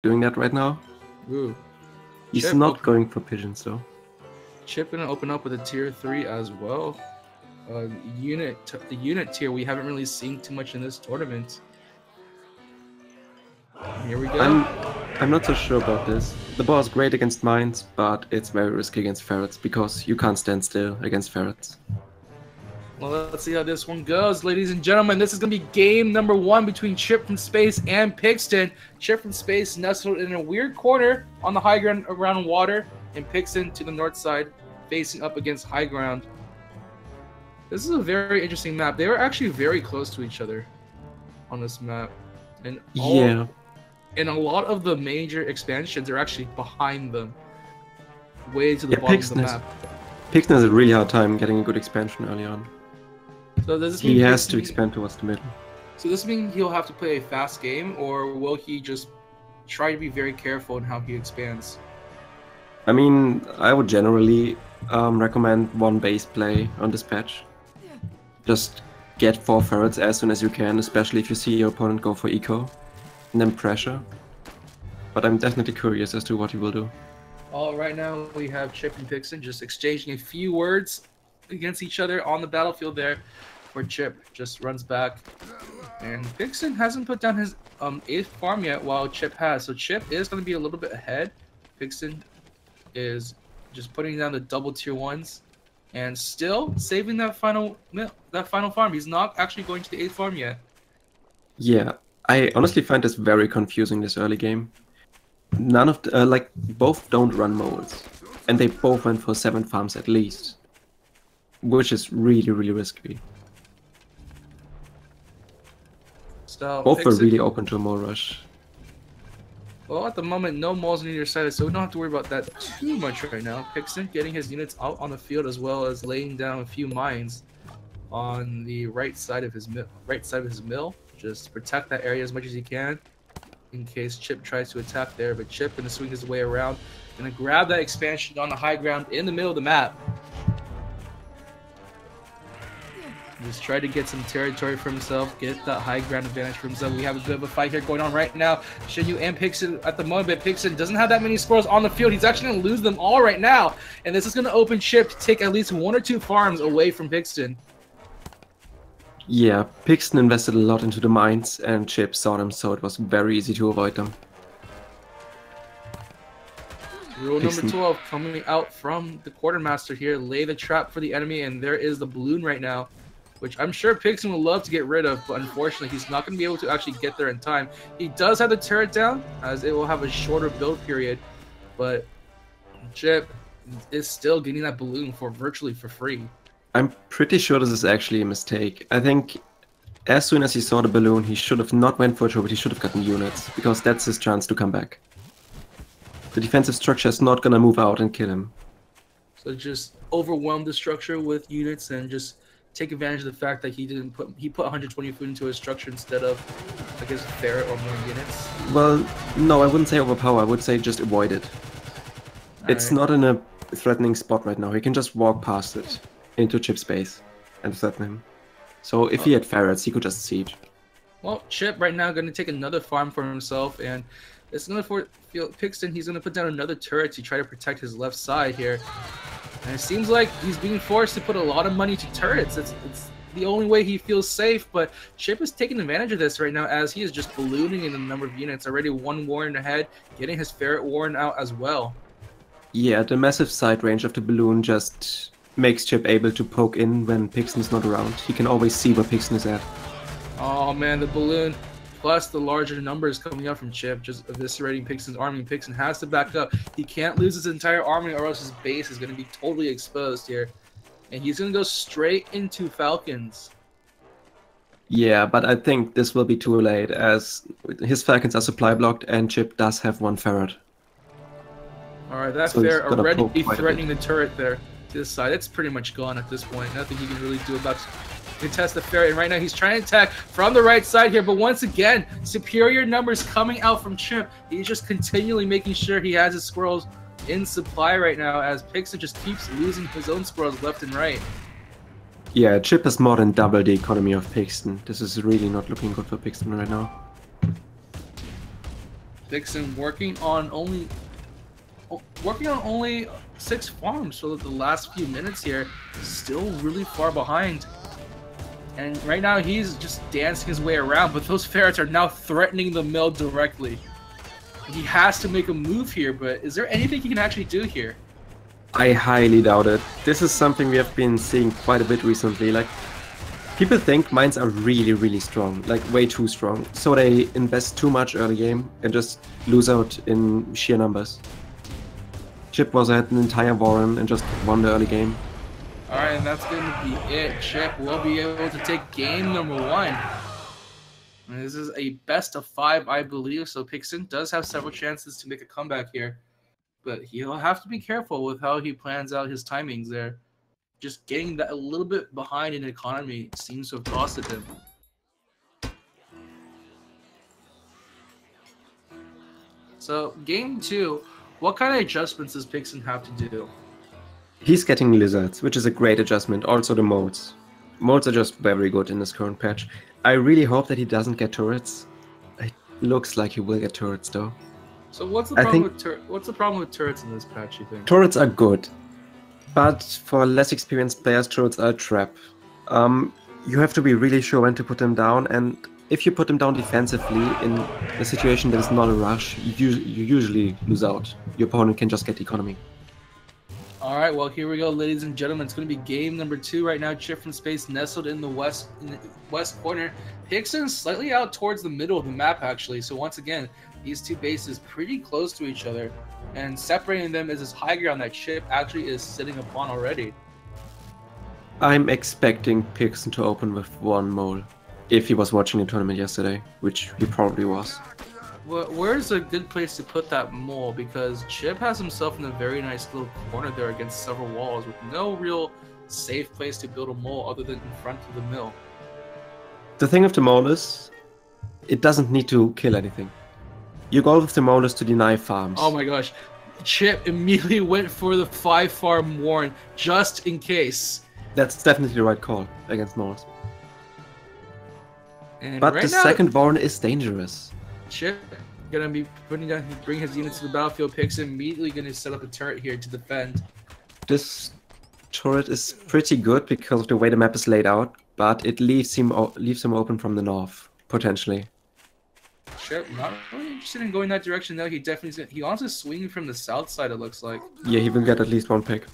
doing that right now. Ooh. He's Chip not going for pigeons though. Chip gonna open up with a tier 3 as well. The unit tier we haven't really seen too much in this tournament. Here we go. I'm not so sure about this. The ball is great against mines, but it's very risky against ferrets because you can't stand still against ferrets. Well, let's see how this one goes, ladies and gentlemen. This is going to be game number 1 between Chip from Space and Pigston. Chip from Space nestled in a weird corner on the high ground around water, and Pigston to the north side, facing up against high ground. This is a very interesting map. They were actually very close to each other on this map. And and a lot of the major expansions are actually behind them, way to the bottom of the map. Pigston has a really hard time getting a good expansion early on. So does this mean he has to expand towards the middle. So does this mean he'll have to play a fast game, or will he just try to be very careful in how he expands? I mean, I would generally recommend one base play on this patch. Just get 4 ferrets as soon as you can, especially if you see your opponent go for eco, and then pressure. But I'm definitely curious as to what he will do. Right now we have Chip and Pigston just exchanging a few words against each other on the battlefield there, where Chip just runs back. And Pigston hasn't put down his 8th farm yet, while Chip has. So Chip is going to be a little bit ahead. Pigston is just putting down the double tier 1s and still saving that final farm. He's not actually going to the 8th farm yet. Yeah, I honestly find this very confusing, this early game. None of the, both don't run moles, and they both went for 7 farms at least, which is really, really risky. So both were really open to a mole rush. Well, at the moment, no moles on either side, so we don't have to worry about that too much right now. Pigston getting his units out on the field, as well as laying down a few mines on the right side of his mill. Just protect that area as much as he can, in case Chip tries to attack there. But Chip gonna swing his way around, gonna grab that expansion on the high ground in the middle of the map. Just try to get some territory for himself, get that high ground advantage for himself. We have a bit of a fight here going on right now. Shinyu and Pigston at the moment, but Pigston doesn't have that many squirrels on the field. He's actually going to lose them all right now. And this is going to open Chip to take at least 1 or 2 farms away from Pigston. Yeah, Pigston invested a lot into the mines, and Chip saw them, so it was very easy to avoid them. Rule number 12 coming out from the quartermaster here. Lay the trap for the enemy, and there is the balloon right now, which I'm sure Pigston would love to get rid of, but unfortunately he's not going to be able to actually get there in time. He does have the turret down, as it will have a shorter build period, but Chip is still getting that balloon virtually for free. I'm pretty sure this is actually a mistake. I think as soon as he saw the balloon, he should have not went for it, but he should have gotten units, because that's his chance to come back. The defensive structure is not going to move out and kill him. So just overwhelm the structure with units and just take advantage of the fact that he put 120 food into his structure instead of, I guess, ferret or more units. Well, no, I wouldn't say overpower. I would say just avoid it. It's not in a threatening spot right now. He can just walk past it into Chip's base and threaten him. So if he had ferrets, he could just siege. Well, Chip right now going to take another farm for himself, and it's going to feel Pigston. He's going to put down another turret to try to protect his left side here. And it seems like he's being forced to put a lot of money to turrets. It's the only way he feels safe, but Chip is taking advantage of this right now, as he is just ballooning in the number of units. Already 1 warren ahead, getting his ferret warren out as well. Yeah, the massive side range of the balloon just makes Chip able to poke in when Pigston's not around. He can always see where Pigston is at. Oh man, the balloon plus the larger numbers coming up from Chip, just eviscerating Pigston's army. Pigston has to back up. He can't lose his entire army, or else his base is going to be totally exposed here. And he's going to go straight into Falcons. Yeah, but I think this will be too late, as his Falcons are supply blocked, and Chip does have 1 ferret. Alright, that ferret already threatening the turret there to the side. It's pretty much gone at this point. Nothing he can really do about contest the ferret, and right now he's trying to attack from the right side here, but once again, superior numbers coming out from Chip. He's just continually making sure he has his squirrels in supply right now, as Pigston just keeps losing his own squirrels left and right. Yeah, Chip has more than double the economy of Pigston. This is really not looking good for Pigston right now. Pigston working on only 6 farms for the last few minutes here, still really far behind. And right now he's just dancing his way around, but those ferrets are now threatening the mill directly. He has to make a move here, but is there anything he can actually do here? I highly doubt it. This is something we have been seeing quite a bit recently. Like, people think mines are really, really strong, like way too strong. So they invest too much early game and just lose out in sheer numbers. Chip was at an entire Warren and just won the early game. Alright, and that's going to be it. Chip will be able to take game number 1. And this is a best of 5, I believe, so Pigston does have several chances to make a comeback here. But he'll have to be careful with how he plans out his timings there. Just getting that a little bit behind in economy seems to have costed him. So, game 2, what kind of adjustments does Pigston have to do? He's getting lizards, which is a great adjustment. Also the modes. Modes are just very good in this current patch. I really hope that he doesn't get turrets. It looks like he will get turrets though. So what's the problem with turrets in this patch, you think? Turrets are good, but for less experienced players, turrets are a trap. You have to be really sure when to put them down, and if you put them down defensively in a situation that is not a rush, you usually lose out. Your opponent can just get economy. Alright, well here we go, ladies and gentlemen. It's going to be game number 2 right now. ChipFromSpace nestled in the west corner. Pigston slightly out towards the middle of the map, actually. So once again, these two bases pretty close to each other. And separating them is this high ground that Chip actually is sitting upon already. I'm expecting Pigston to open with 1 mole. If he was watching the tournament yesterday, which he probably was. Well, where's a good place to put that mole? Because Chip has himself in a very nice little corner there against several walls with no real safe place to build a mole other than in front of the mill. The thing of the mole is, it doesn't need to kill anything. Your goal with the mole is to deny farms. Oh my gosh. Chip immediately went for the 5-farm warren just in case. That's definitely the right call against moles. And but right the now, second warren is dangerous. Chip gonna be bring his units to the battlefield. Pigston immediately gonna set up a turret here to defend. This turret is pretty good because of the way the map is laid out, but it leaves him open from the north potentially. Chip not really interested in going that direction though. He wants to swing from the south side. It looks like. Yeah, he will get at least 1 pick.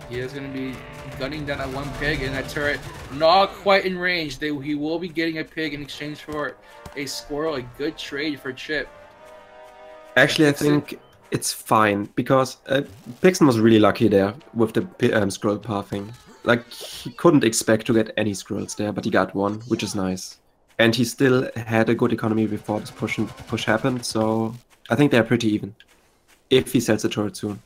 He is going to be gunning down that 1 pig, and that turret not quite in range. He will be getting a pig in exchange for a squirrel. A good trade for Chip. Actually, I think it's fine because Pigston was really lucky there with the scroll pathing. Like, he couldn't expect to get any scrolls there, but he got 1, which is nice. And he still had a good economy before this push happened, so I think they're pretty even. If he sells the turret soon.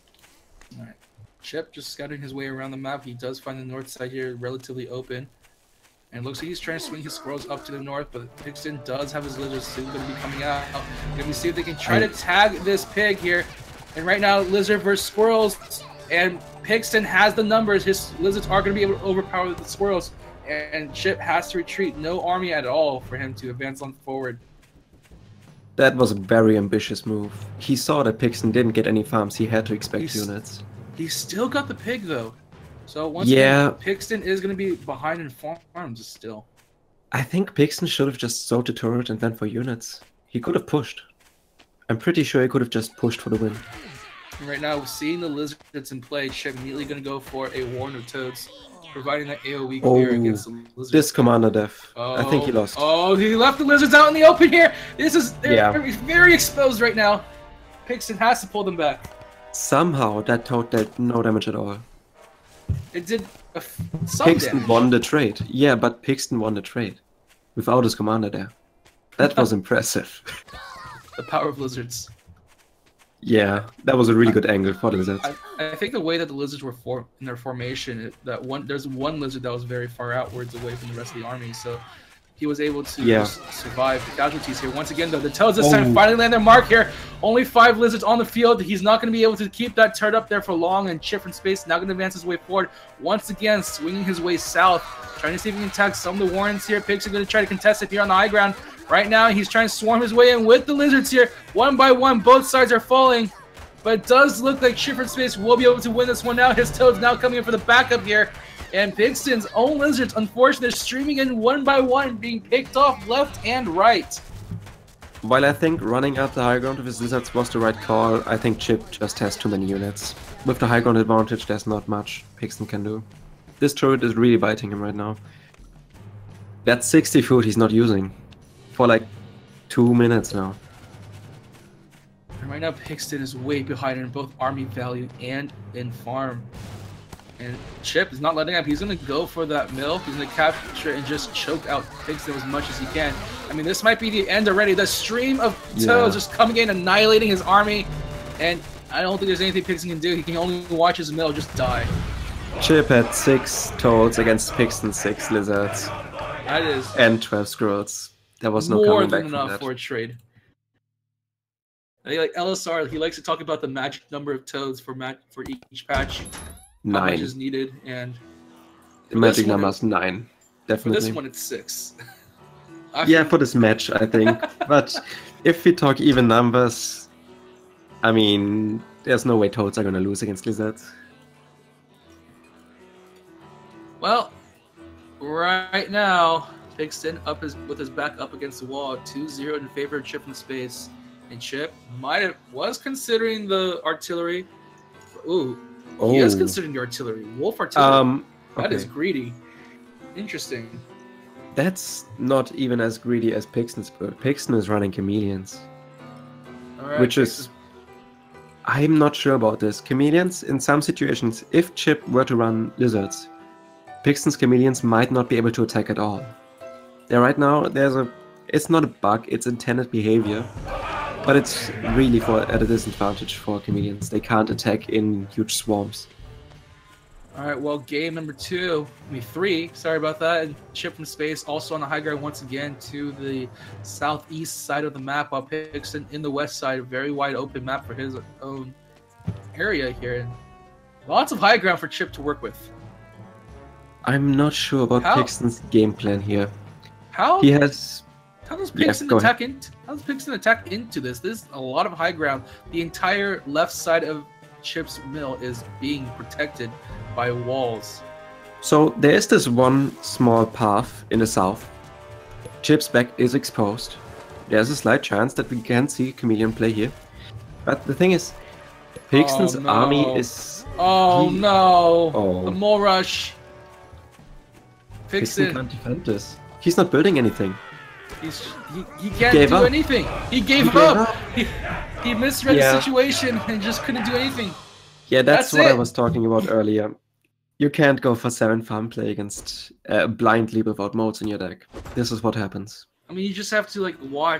Alright. Chip just scouting his way around the map. He does find the north side here relatively open. And it looks like he's trying to swing his squirrels up to the north, but Pigston does have his lizards soon going to be coming out. Let me see if they can try to tag this pig here. And right now, lizard versus squirrels. And Pigston has the numbers. His lizards are going to be able to overpower the squirrels. And Chip has to retreat. No army at all for him to advance on forward. That was a very ambitious move. He saw that Pigston didn't get any farms. He had to expect units. He still got the pig though. So once again, Pigston is going to be behind in farms still. I think Pigston should have just sold the turret and went for units. He could have pushed. I'm pretty sure he could have just pushed for the win. Right now, seeing the lizards in play, Chip immediately going to go for a Warren of Toads, providing that AoE clear against the lizards. This commander death. I think he lost. Oh, he left the lizards out in the open here. They're very exposed right now. Pigston has to pull them back. Somehow that toad did no damage at all. It did some Pigston damage. won the trade. Yeah, but Pigston won the trade without his commander there. That was impressive. The power of lizards. Yeah, that was a really good angle for the lizards. I think the way that the lizards were in their formation, there's one lizard that was very far outwards away from the rest of the army, so he was able to survive the casualties here. Once again, though, the Toads this time finally land their mark here. Only 5 lizards on the field. He's not going to be able to keep that turret up there for long, and ChipFromSpace now going to advance his way forward. Once again, swinging his way south, trying to see if he can tag some of the Warrens here. Pigs are going to try to contest it here on the high ground. Right now, he's trying to swarm his way in with the lizards here. One by one, both sides are falling. But it does look like ChipFromSpace will be able to win this one now. His Toads now coming in for the backup here. And Pigston's own lizards, unfortunately, they're streaming in one by one, being picked off left and right. While I think running up the high ground with his lizards was the right call, I think Chip just has too many units. With the high ground advantage, there's not much Pigston can do. This turret is really biting him right now. That's 60 food he's not using for like 2 minutes now. And right now, Pigston is way behind in both army value and in farm. And Chip is not letting up. He's going to go for that mill. He's going to capture and just choke out Pigston as much as he can. I mean, this might be the end already. The stream of Toads just coming in, annihilating his army. And I don't think there's anything Pigston can do. He can only watch his mill just die. Chip had 6 Toads against Pigston's 6 lizards. That is and 12 squirrels. There was no more coming back than from enough that. for a trade. I think, like LSR, he likes to talk about the magic number of Toads for each patch. 9. How much is needed, and the magic number is 9. Definitely. For this one, it's 6. Yeah, for this match, I think. But if we talk even numbers, I mean, there's no way Toads are gonna lose against lizards. Well, right now, Pigston with his back up against the wall, 2-0 in favor of ChipFromSpace. And Chip was considering the artillery. Ooh, he is considering the artillery. Wolf artillery. That is greedy. Interesting. That's not even as greedy as Pigston's build. Pigston is running chameleons. Alright, which is... I'm not sure about this. Chameleons, in some situations, if Chip were to run lizards, Pigston's chameleons might not be able to attack at all. Yeah, right now, it's not a bug, it's intended behavior. But it's really at a disadvantage for chameleons. They can't attack in huge swarms. Alright, well, game number 3, sorry about that. And ChipFromSpace also on the high ground once again to the southeast side of the map, while Pigston in the west side, a very wide open map for his own area here. And lots of high ground for Chip to work with. I'm not sure about Pigston's game plan here. How does Pigston attack How does Pigston attack into this? This is a lot of high ground. The entire left side of Chip's mill is being protected by walls. So there is this one small path in the south. Chip's back is exposed. There's a slight chance that we can see Chameleon play here. But the thing is, Pigston's army is... Oh no! The mole rush! Pigston can't defend this. He's not building anything. He can't do anything. He gave up. He misread the situation and just couldn't do anything. Yeah, that's what I was talking about earlier. You can't go for 7 farm play against blindly without modes in your deck. This is what happens. I mean, you just have to like watch